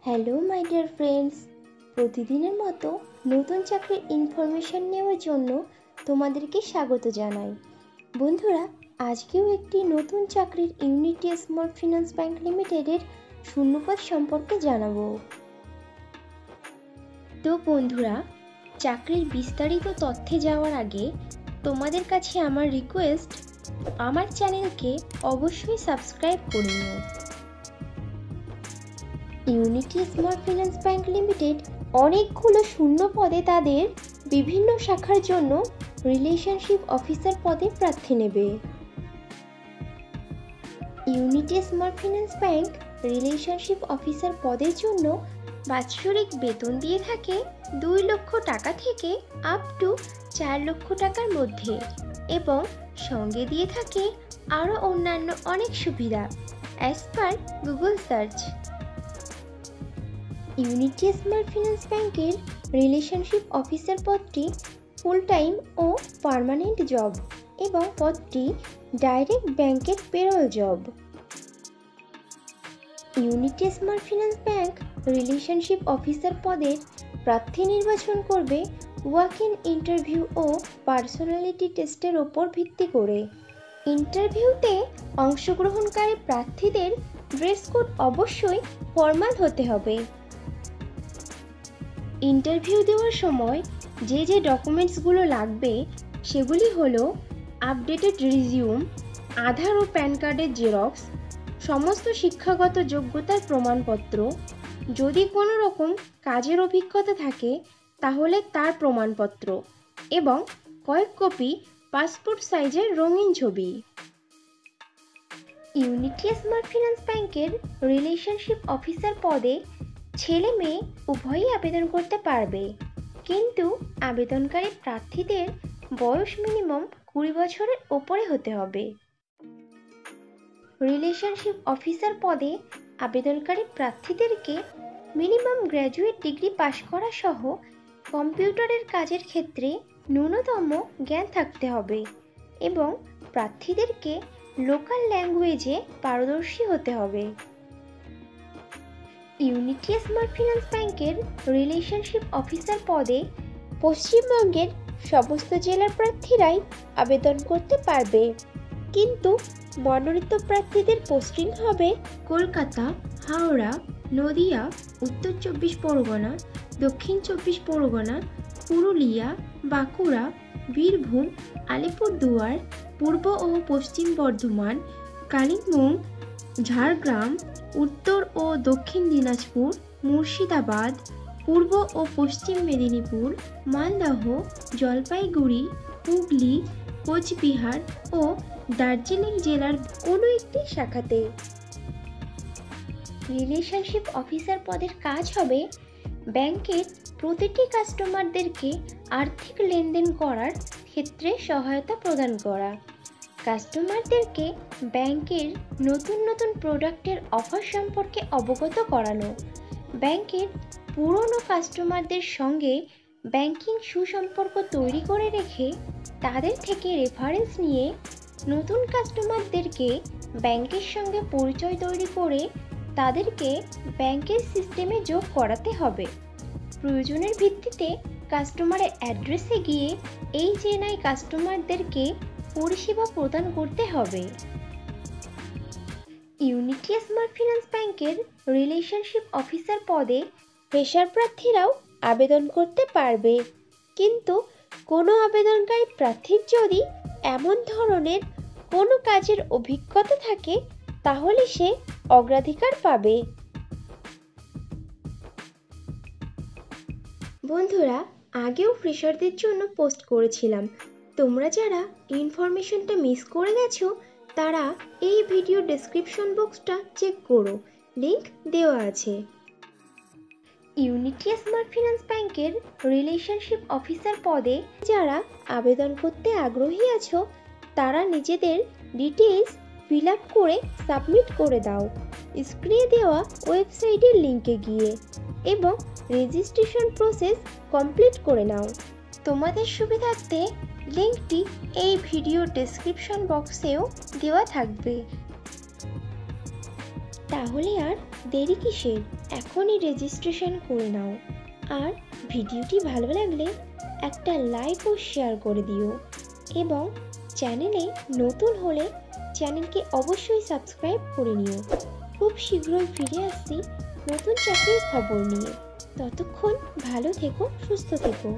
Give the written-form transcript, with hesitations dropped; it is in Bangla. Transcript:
হ্যালো মাই ডিয়ার ফ্রেন্ডস, প্রতিদিনের মতো নতুন চাকরির ইনফরমেশন নেওয়ার জন্য তোমাদেরকে স্বাগত জানাই। বন্ধুরা, আজকেও একটি নতুন চাকরির ইউনিটি স্মল ফিন্যান্স ব্যাংক লিমিটেডের শূন্যপদ সম্পর্কে জানাবো। তো বন্ধুরা, চাকরির বিস্তারিত তথ্যে যাওয়ার আগে তোমাদের কাছে আমার রিকোয়েস্ট, আমার চ্যানেলকে অবশ্যই সাবস্ক্রাইব করে নিও। Unity small finance bank limited অনেকগুলো শূন্য পদে তাদের বিভিন্ন শাখার জন্য রিলেশনশিপ অফিসার পদে প্রার্থী নেবে। Unity small finance bank relationship officer পদের জন্য বাৎসরিক বেতন দিয়ে থাকে 2 লক্ষ টাকা থেকে আপ টু 4 লক্ষ টাকার মধ্যে, এবং সঙ্গে দিয়ে থাকে আরও অন্যান্য অনেক সুবিধা as per Google search. Unity small finance ব্যাংকের রিলেশনশিপ অফিসার পদটি ফুল টাইম ও পার্মানেন্ট জব, এবং পদটি ডাইরেক্ট ব্যাংকের payroll job. Unity small finance bank relationship officer পদের প্রার্থী নির্বাচন করবে ওয়াক ইন ইন্টারভিউ ও পার্সোনালিটি টেস্টের ওপর ভিত্তি করে। ইন্টারভিউতে অংশগ্রহণকারী প্রার্থীদের ড্রেস কোড অবশ্যই ফর্মাল হতে হবে। ইন্টারভিউ দেওয়ার সময় যে ডকুমেন্টসগুলো লাগবে সেগুলি হলো আপডেটেড রিজিউম, আধার ও প্যান কার্ডের জেরক্স, সমস্ত শিক্ষাগত যোগ্যতার প্রমাণপত্র, যদি কোনো রকম কাজের অভিজ্ঞতা থাকে তাহলে তার প্রমাণপত্র, এবং কয়েক কপি পাসপোর্ট সাইজের রঙিন ছবি। ইউনিটি স্মল ফিন্যান্স ব্যাংকের রিলেশনশিপ অফিসার পদে ছেলে মেয়ে উভয়ই আবেদন করতে পারবে, কিন্তু আবেদনকারী প্রার্থীদের বয়স মিনিমাম 20 বছরের ওপরে হতে হবে। রিলেশনশিপ অফিসার পদে আবেদনকারী প্রার্থীদেরকে মিনিমাম গ্র্যাজুয়েট ডিগ্রি পাশ করা সহ কম্পিউটারের কাজের ক্ষেত্রে ন্যূনতম জ্ঞান থাকতে হবে, এবং প্রার্থীদেরকে লোকাল ল্যাঙ্গুয়েজে পারদর্শী হতে হবে। ইউনিটি স্মল ফিন্যান্স ব্যাংকের রিলেশনশিপ অফিসার পদে পশ্চিমবঙ্গের সমস্ত জেলার প্রার্থীরাই আবেদন করতে পারবে, কিন্তু মনোনীত প্রার্থীদের পোস্টিং হবে কলকাতা, হাওড়া, নদিয়া, উত্তর 24 পরগনা, দক্ষিণ 24 পরগনা, পুরুলিয়া, বাঁকুড়া, বীরভূম, আলিপুরদুয়ার, পূর্ব ও পশ্চিম বর্ধমান, কালিম্পং, ঝাড়গ্রাম, উত্তর ও দক্ষিণ দিনাজপুর, মুর্শিদাবাদ, পূর্ব ও পশ্চিম মেদিনীপুর, মালদহ, জলপাইগুড়ি, হুগলি, কোচবিহার ও দার্জিলিং জেলার কোনো একটি শাখাতে। রিলেশনশিপ অফিসার পদের কাজ হবে ব্যাংকের প্রতিটি কাস্টমারদেরকে আর্থিক লেনদেন করার ক্ষেত্রে সহায়তা প্রদান করা, কাস্টমারদেরকে ব্যাংকের নতুন নতুন প্রোডাক্টের অফার সম্পর্কে অবগত করানো, ব্যাংকের পুরনো কাস্টমারদের সঙ্গে ব্যাংকিং সুসম্পর্ক তৈরি করে রেখে তাদের থেকে রেফারেন্স নিয়ে নতুন কাস্টমারদেরকে ব্যাংকের সঙ্গে পরিচয় তৈরি করে তাদেরকে ব্যাংকের সিস্টেমে যোগ করাতে হবে। প্রয়োজনের ভিত্তিতে কাস্টমারের অ্যাড্রেসে গিয়ে এই চেনাই কাস্টমারদেরকে পরিষেবা প্রদান করতে হবে। ইউনিটি স্মল ফিন্যান্স ব্যাংকের রিলেশনশিপ অফিসার পদে ফ্রেশার প্রার্থীরাও আবেদন করতে পারবে, কিন্তু কোনো আবেদনকারী প্রার্থীর যদি এমন ধরনের কোনো কাজের অভিজ্ঞতা থাকে তাহলে সে অগ্রাধিকার পাবে। বন্ধুরা, আগেও ফ্রেশারদের জন্য পোস্ট করেছিলাম, তোমরা যারা ইনফরমেশনটা মিস করে গেছো তারা এই ভিডিও ডেসক্রিপশন বক্সটা চেক করো, লিংক দেওয়া আছে। ইউনিটি স্মল ফিন্যান্স ব্যাংকের রিলেশনশিপ অফিসার পদে যারা আবেদন করতে আগ্রহী আছো তারা নিজেদের ডিটেইলস ফিল আপ করে সাবমিট করে দাও স্ক্রিনে দেওয়া ওয়েবসাইটের লিংকে গিয়ে, এবং রেজিস্ট্রেশন প্রসেস কমপ্লিট করে নাও। তোমাদের সুবিধার্থে লিংকটি এই ভিডিও ডেসক্রিপশন বক্সেও দেওয়া থাকবে। তাহলে আর দেরি কিসের? এখনই রেজিস্ট্রেশন করে নাও। আর ভিডিওটি ভালো লাগলে একটা লাইক ও শেয়ার করে দিও এবং চ্যানেলে নতুন হলে চ্যানেলকে অবশ্যই সাবস্ক্রাইব করে নিও। খুব শীঘ্রই ফিরে আসছি নতুন চাকরির খবর নিয়ে। ততক্ষণ ভালো থেকো, সুস্থ থেকো।